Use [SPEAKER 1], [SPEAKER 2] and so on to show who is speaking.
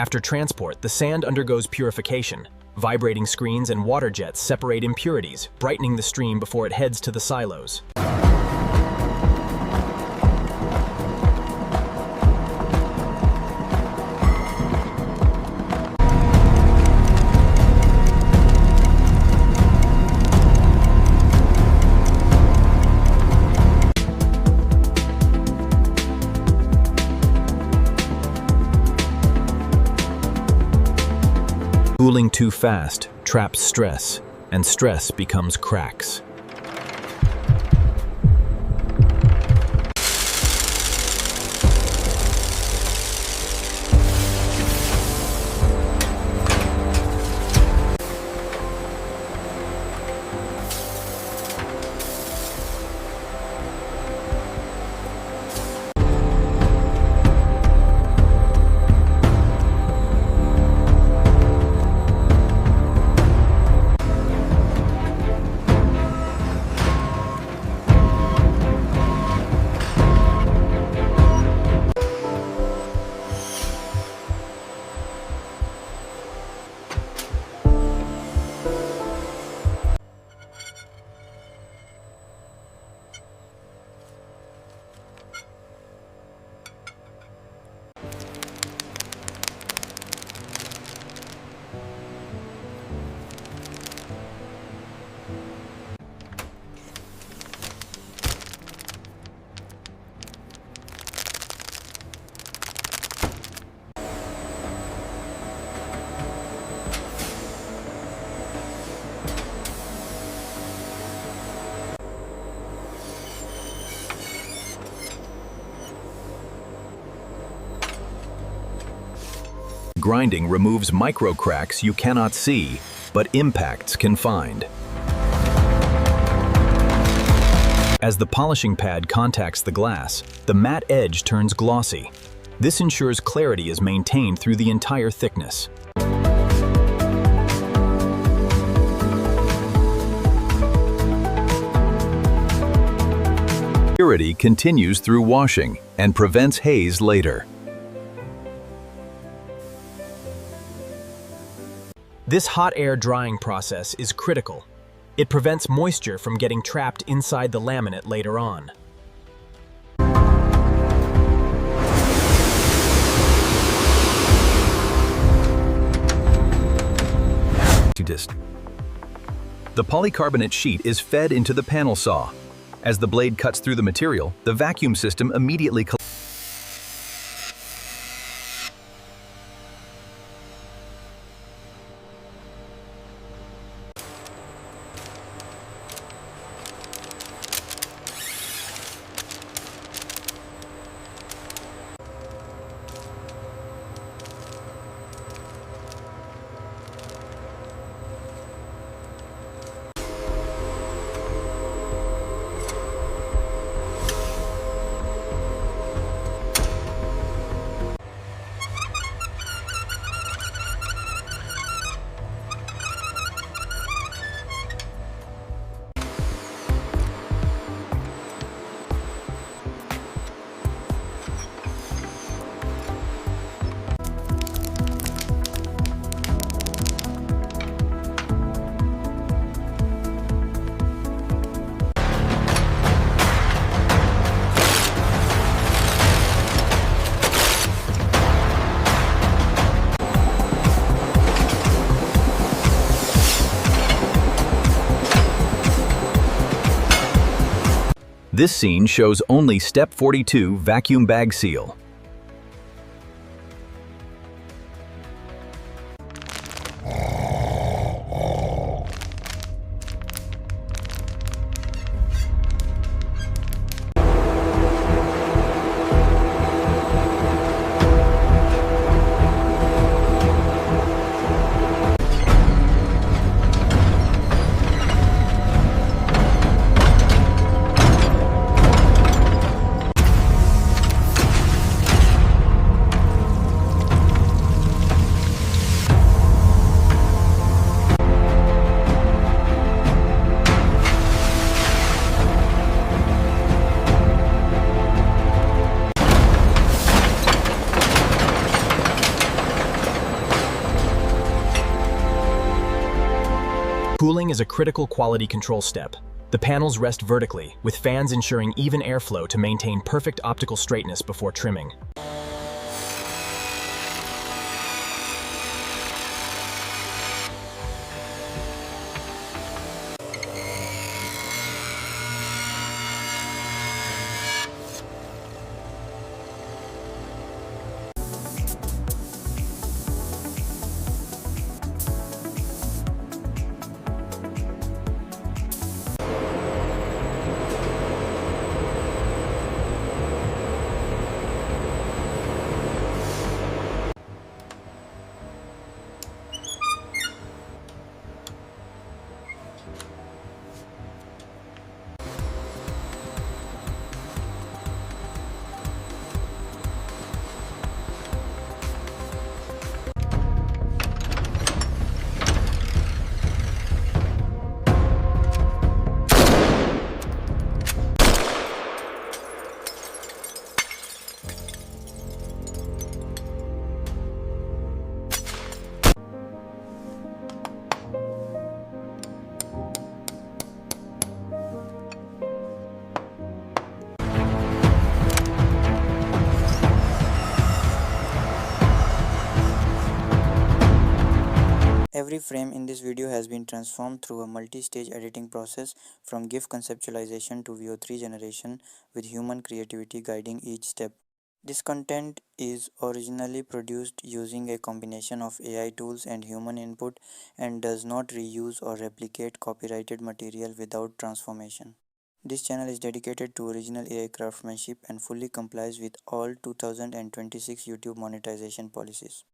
[SPEAKER 1] After transport, the sand undergoes purification. Vibrating screens and water jets separate impurities, brightening the stream before it heads to the silos. Cooling too fast traps stress, and stress becomes cracks. Grinding removes micro cracks you cannot see, but impacts can find. As the polishing pad contacts the glass, the matte edge turns glossy. This ensures clarity is maintained through the entire thickness. Purity continues through washing and prevents haze later. This hot air drying process is critical. It prevents moisture from getting trapped inside the laminate later on. The polycarbonate sheet is fed into the panel saw. As the blade cuts through the material, the vacuum system immediately This scene shows only Step 42 vacuum bag seal. Cooling is a critical quality control step. The panels rest vertically, with fans ensuring even airflow to maintain perfect optical straightness before trimming.
[SPEAKER 2] Every frame in this video has been transformed through a multi-stage editing process from GIF conceptualization to VO3 generation with human creativity guiding each step. This content is originally produced using a combination of AI tools and human input and does not reuse or replicate copyrighted material without transformation. This channel is dedicated to original AI craftsmanship and fully complies with all 2026 YouTube monetization policies.